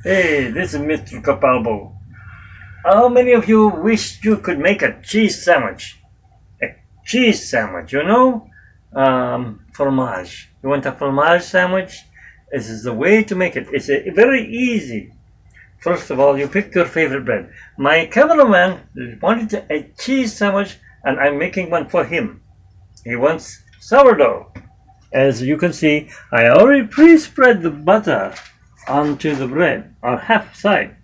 Hey, this is Mr. Capalbo. How many of you wish you could make a cheese sandwich? A cheese sandwich, you know? Fromage. You want a fromage sandwich? This is the way to make it. It's very easy. First of all, you pick your favorite bread. My cameraman wanted a cheese sandwich, and I'm making one for him. He wants sourdough. As you can see, I already pre-spread the butter onto the bread on half side.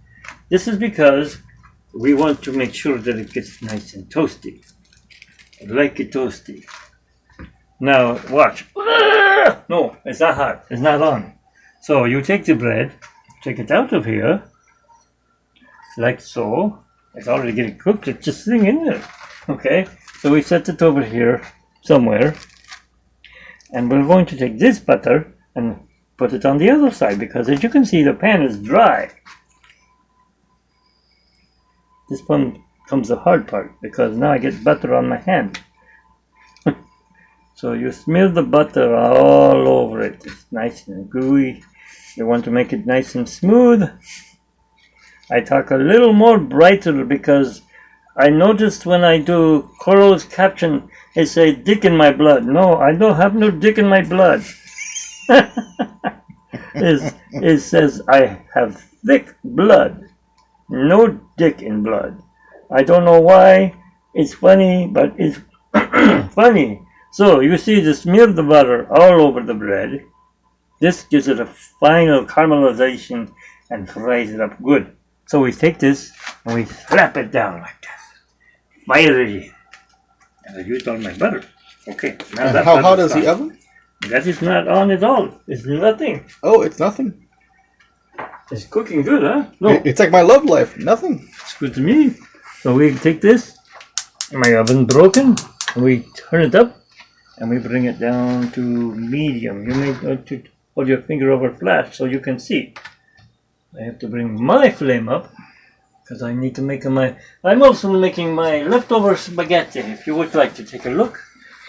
This is because we want to make sure that it gets nice and toasty. I like it toasty. Now watch. No, it's not hot. It's not on. So you take the bread, take it out of here, like so. It's already getting cooked. It's just sitting in there. Okay. So we set it over here somewhere. And we're going to take this butter and put it on the other side because as you can see the pan is dry. This one comes the hard part because now I get butter on my hand. So you smear the butter all over it. It's nice and gooey. You want to make it nice and smooth. I talk a little more brighter because I noticed when I do Coral's caption, they say dick in my blood. No, I don't have no dick in my blood. It says I have thick blood, no dick in blood. I don't know why. It's funny, but it's funny. So you see, the smear the butter all over the bread. This gives it a final caramelization and fries it up good. So we take this and we slap it down like that. Fiery. And I used all my butter. Okay. Now and how hot is the oven? That is not on at all. It's nothing. Oh, it's nothing. It's cooking good, huh? No. It's like my love life. Nothing. It's good to me. So we take this, my oven broken, and we turn it up, and we bring it down to medium. You may want to hold your finger over flash so you can see. I have to bring my flame up because I need to make I'm also making my leftover spaghetti. If you would like to take a look,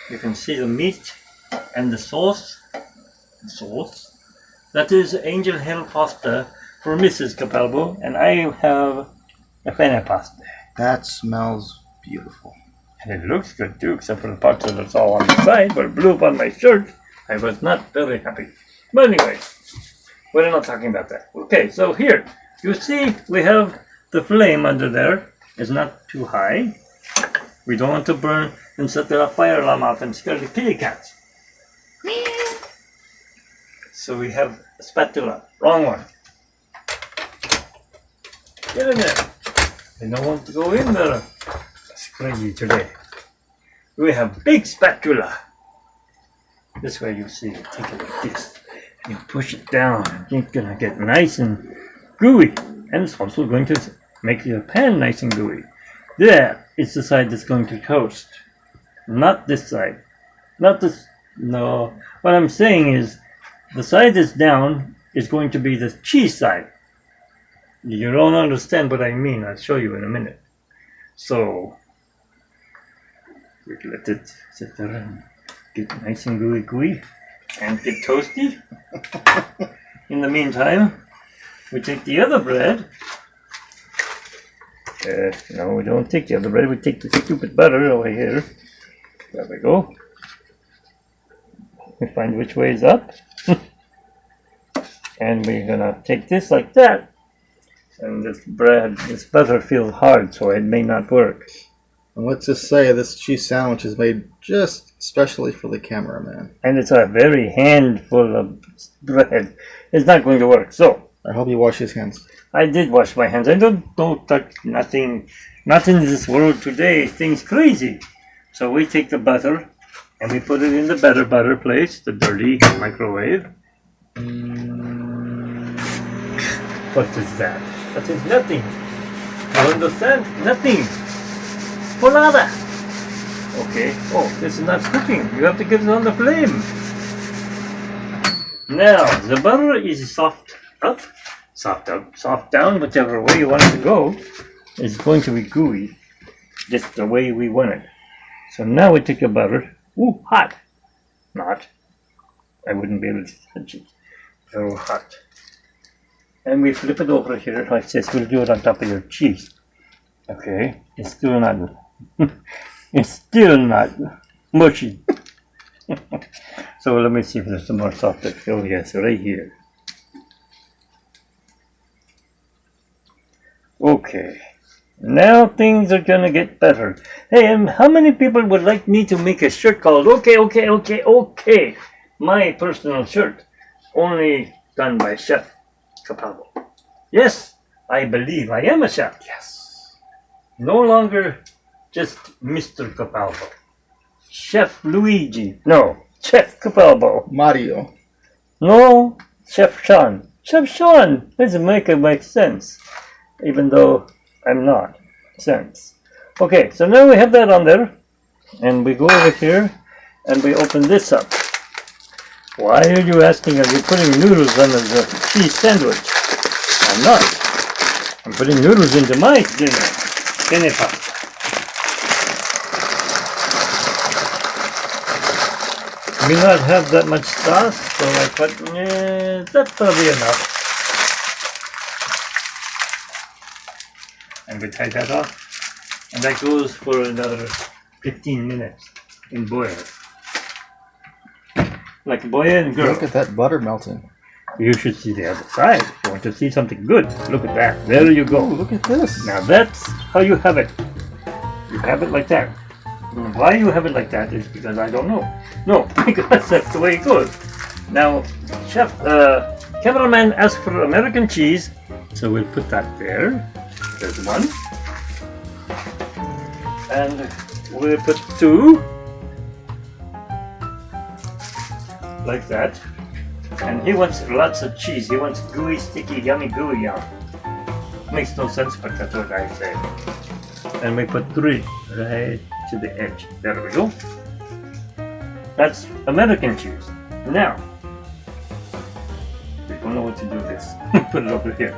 you can see the meat and the sauce. That is Angel Hill pasta for Mrs. Capalbo, and I have a penne pasta. That smells beautiful. And it looks good too, except for the parts that's all on the side, but it blew up on my shirt. I was not very happy. But anyway, we're not talking about that. Okay, so here, you see we have the flame under there. It's not too high. We don't want to burn and set the fire alarm off and scare the kitty cats. So we have a spatula. Wrong one. Get in there. I don't want to go in there. It's crazy today. We have big spatula. This way you see it. Take it like this. And you push it down. It's going to get nice and gooey. And it's also going to make your pan nice and gooey. There is the side that's going to toast. Not this side. Not this. No. What I'm saying is the side that's down is going to be the cheese side. You don't understand what I mean. I'll show you in a minute. So we let it sit there and get nice and gooey and get toasty. In the meantime, we take the other bread. No, we don't take the other bread. We take the stupid butter over here. There we go. We find which way is up. And we're gonna take this like that. And this butter feels hard, so it may not work. And let's just say this cheese sandwich is made just especially for the cameraman. And it's a very handful of bread. It's not going to work. So I hope you wash his hands. I did wash my hands. I don't touch nothing. Not in this world today. Things crazy. So we take the butter and we put it in the better butter place, the dirty microwave. What is that? That is nothing. You understand? Nothing. For nada. Okay. Oh, this is not cooking. You have to get it on the flame. Now, the butter is soft up, soft down, whichever way you want it to go. It's going to be gooey, just the way we want it. So now we take the butter. Ooh, hot. Not. I wouldn't be able to touch it. So hot. And we flip it over here like this. We'll do it on top of your cheese. Okay, it's still not, it's still not mushy. So let me see if there's some more sausage. Oh yes, right here. Okay, now things are gonna get better. Hey, how many people would like me to make a shirt called Okay, my personal shirt, only done by Chef Capalbo? Yes, I believe I am a chef. Yes. No longer just Mr. Capalbo. Chef Luigi. No, Chef Capalbo. Mario. No, Chef Sean. Chef Sean. Doesn't make sense. Even though I'm not. Sense. Okay, so now we have that on there. And we go over here and we open this up. Why are you asking? Are you putting noodles on the cheese sandwich? I'm not. I'm putting noodles into my dinner pot. We not have that much sauce, so I put, that's probably enough. And we tie that off, and that goes for another 15 minutes in boil. Like a boy and girl. Look at that butter melting. You should see the other side. If you want to see something good, look at that. There you go. Oh, look at this. Now that's how you have it. You have it like that. Why you have it like that is because I don't know. No, because that's the way it goes. Now, Cameraman asked for American cheese, so we'll put that there. There's one. And we'll put two. Like that. And he wants lots of cheese. He wants gooey, sticky, yummy, gooey, yum. Makes no sense, but that's what I say. And we put three right to the edge. There we go. That's American cheese. Now, we don't know what to do with this. Put it over here.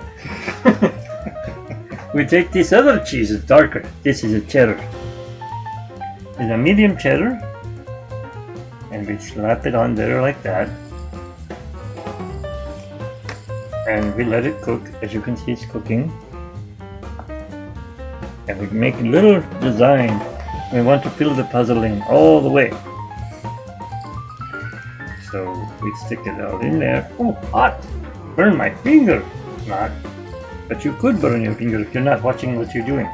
We take this other cheese, it's darker. This is a cheddar. It's a medium cheddar. And we slap it on there like that. And we let it cook. As you can see, it's cooking. And we make a little design. We want to fill the puzzle in all the way. So we stick it all in there. Oh, hot! Burn my finger! Not. But you could burn your finger if you're not watching what you're doing.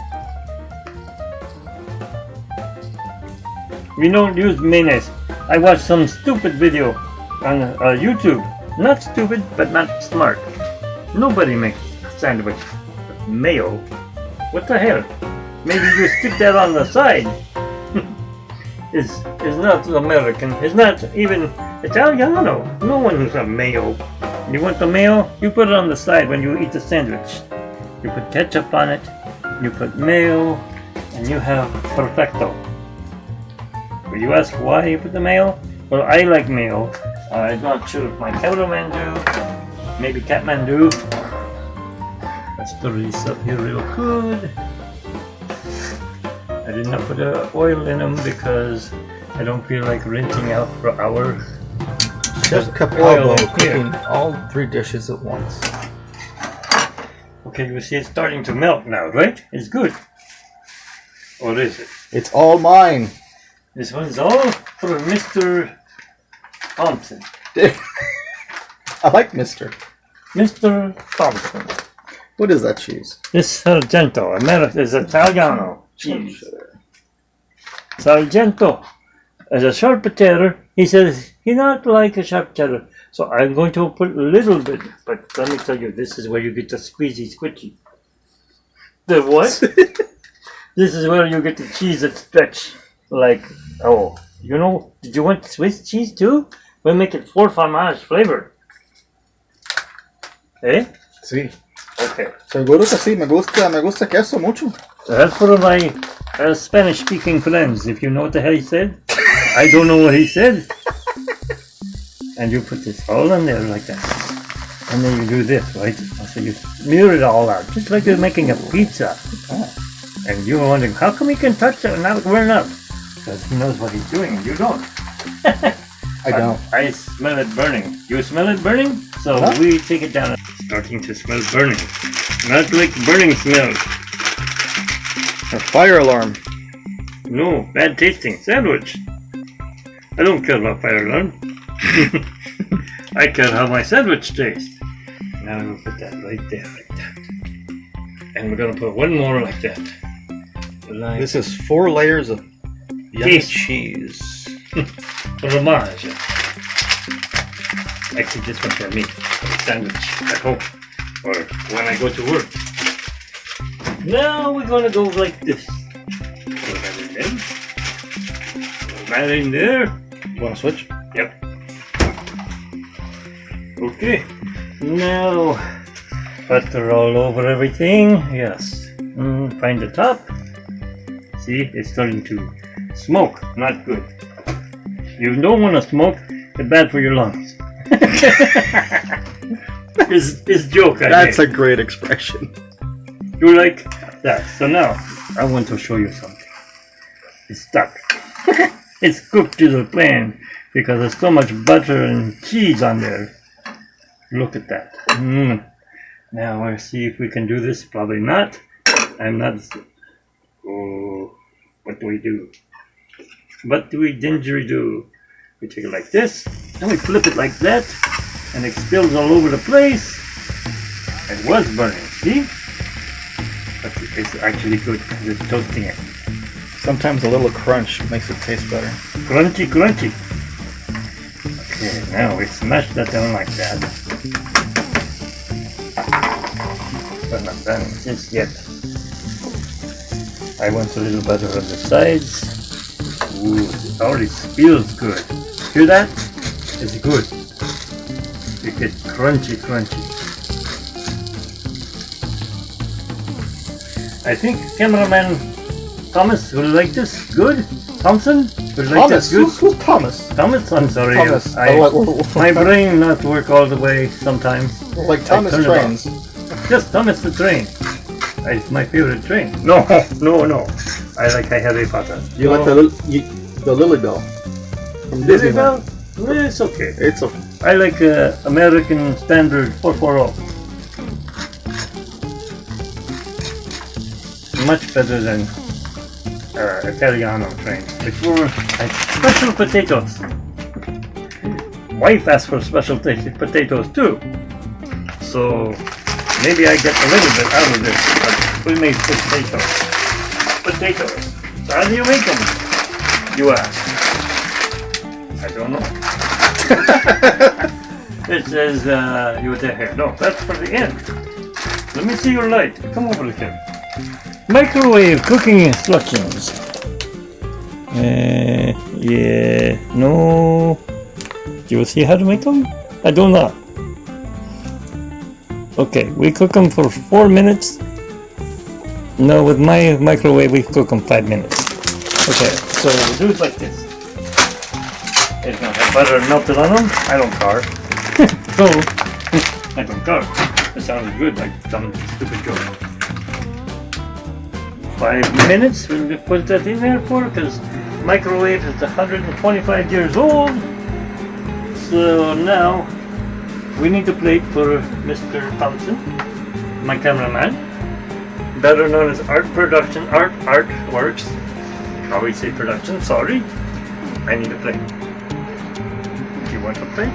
We don't use mayonnaise. I watched some stupid video on YouTube. Not stupid, but not smart. Nobody makes sandwich with mayo. What the hell? Maybe you stick that on the side. It's not American. It's not even Italiano. No one uses mayo. You want the mayo? You put it on the side when you eat the sandwich. You put ketchup on it. You put mayo, and you have perfecto. Will you ask why you put the mayo? Well, I like mayo. I'm not sure if my cameraman do. Maybe Catman do. Let's stir these up here real good. I did not put oil in them because I don't feel like rinsing out for hours. Chef Capalbo cooking all three dishes at once. Okay, you see it's starting to melt now, right? It's good. Or is it? It's all mine. This one's all for Mr. Thompson. I like Mr. Mr. Thompson. What is that cheese? This Sargento, is Italiano cheese. Sargento. As a sharp potato, he says he not like a sharp potato. So I'm going to put a little bit, but let me tell you, this is where you get the squeezy squishy. The what? This is where you get the cheese that stretch. Like, oh, you know, did you want Swiss cheese too? We'll make it Formaggio flavor. Eh? Sí. Okay. Seguro que sí. Me gusta queso mucho. So that's for my Spanish-speaking friends. If you know what the hell he said, I don't know what he said. And you put this all on there like that. And then you do this, right? So you smear it all out, just like you're making a pizza. Oh. And you're wondering, how come he can touch it and not burn up? Because he knows what he's doing and you don't. I don't. I smell it burning. You smell it burning? So we take it down. Starting to smell burning. Not like burning smell. A fire alarm. No, bad tasting sandwich. I don't care about fire alarm. I care how my sandwich tastes. Now we'll put that right there, like that. And we're gonna put one more like that. Like This is 4 layers of yummy cheese. Formaggio. Actually, this one's for me, for the sandwich at home, or when I go to work. Now we're gonna go like this. Put that in there. Put that in there. Want to switch? Yep. Okay. Now, butter all over everything. Yes. Find the top. See, it's starting to smoke. Not good. You don't want to smoke. It's bad for your lungs. It's joke. That's a great expression. You like that? So now I want to show you something. It's stuck. It's cooked to the pan because there's so much butter and cheese on there. Look at that. Now let's see if we can do this. Probably not. I'm not. Oh, what do we do? What do we gingery do? We take it like this, and we flip it like that, and it spills all over the place. It was burning, see? But it's actually good because it's toasting it. Sometimes a little crunch makes it taste better. Crunchy, crunchy. Okay, now we smash that down like that. But not done just yet. I want a little butter on the sides. Ooh, it already feels good. Hear that? It's good. It gets crunchy, crunchy. I think cameraman Thomas will like this. Good? Thompson will like this. Good. Who's Thomas? Thomas? I'm sorry. Thomas. My brain not work all the way sometimes. Like Thomas Trains. Just Thomas the Train. It's my favorite train. No. I like Harry Potter. You like the Lily Bell from Lily Disneyland. Bell? Well, it's okay. It's okay. I like American Standard 440. Much better than Italiano trains. Before, special potatoes. Wife asked for special potatoes too. So maybe I get a little bit out of this. But we made potatoes. Potatoes. So how do you make them? You ask. I don't know. It says you were there. No, that's for the end. Let me see your light. Come over here. Microwave cooking instructions. Yeah, no. Do you see how to make them? I do not. Okay, we cook them for 4 minutes. No, with my microwave we cook them 5 minutes. Okay, so we'll do it like this. It's gonna have butter melted on them. I don't care. So, I don't care. It sounds good, like some stupid joke. 5 minutes, we'll put that in there for, because microwave is 125 years old. So now, we need a plate for Mr. Thompson, my cameraman, better known as Art Production, Art Works. I always say production, sorry. I need a plate. Do you want a plate?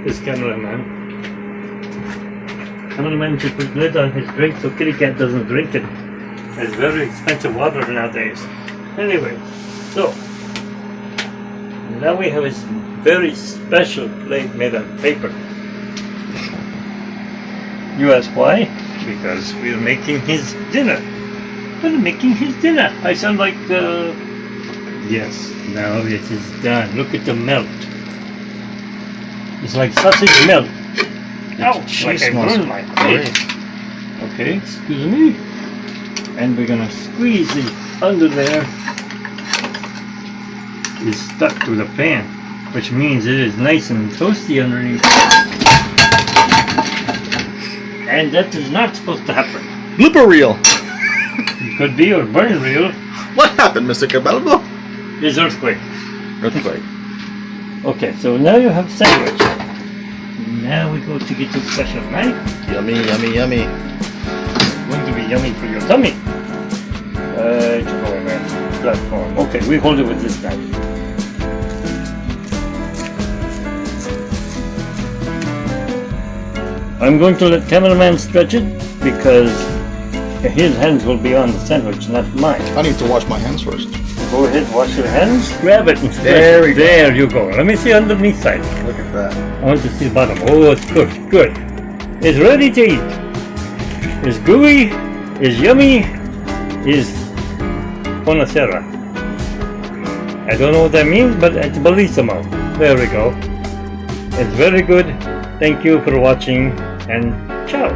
This cameraman should put lid on his drink so kitty cat doesn't drink it. It's very expensive water nowadays. Anyway, so now we have a very special plate made of paper. You ask why? Because we're making his dinner. We're making his dinner. I sound like yes, now it is done. Look at the melt. It's like sausage melt. Ouch, like I burned my face. Okay, excuse me. And we're gonna squeeze it under there. It's stuck to the pan, which means it is nice and toasty underneath. And that is not supposed to happen. Blooper reel. could be, or very real, What happened, Mr. Capalbo? is earthquake. Earthquake. Okay, so now you have sandwich. Now we go to get your special knife. Yummy, yummy, yummy. Going to be yummy for your tummy. It's going on platform. Okay, we hold it with this knife. I'm going to let cameraman stretch it because his hands will be on the sandwich, not mine. I need to wash my hands first. Go ahead, wash your hands, grab it and stretch There we it. go. There you go. Let me see underneath side. Look at that. I want to see the bottom. Oh, it's good, good. It's ready to eat. It's gooey, it's yummy, it's conocera. I don't know what that means, but it's bellissimo. There we go. It's very good. Thank you for watching, and ciao.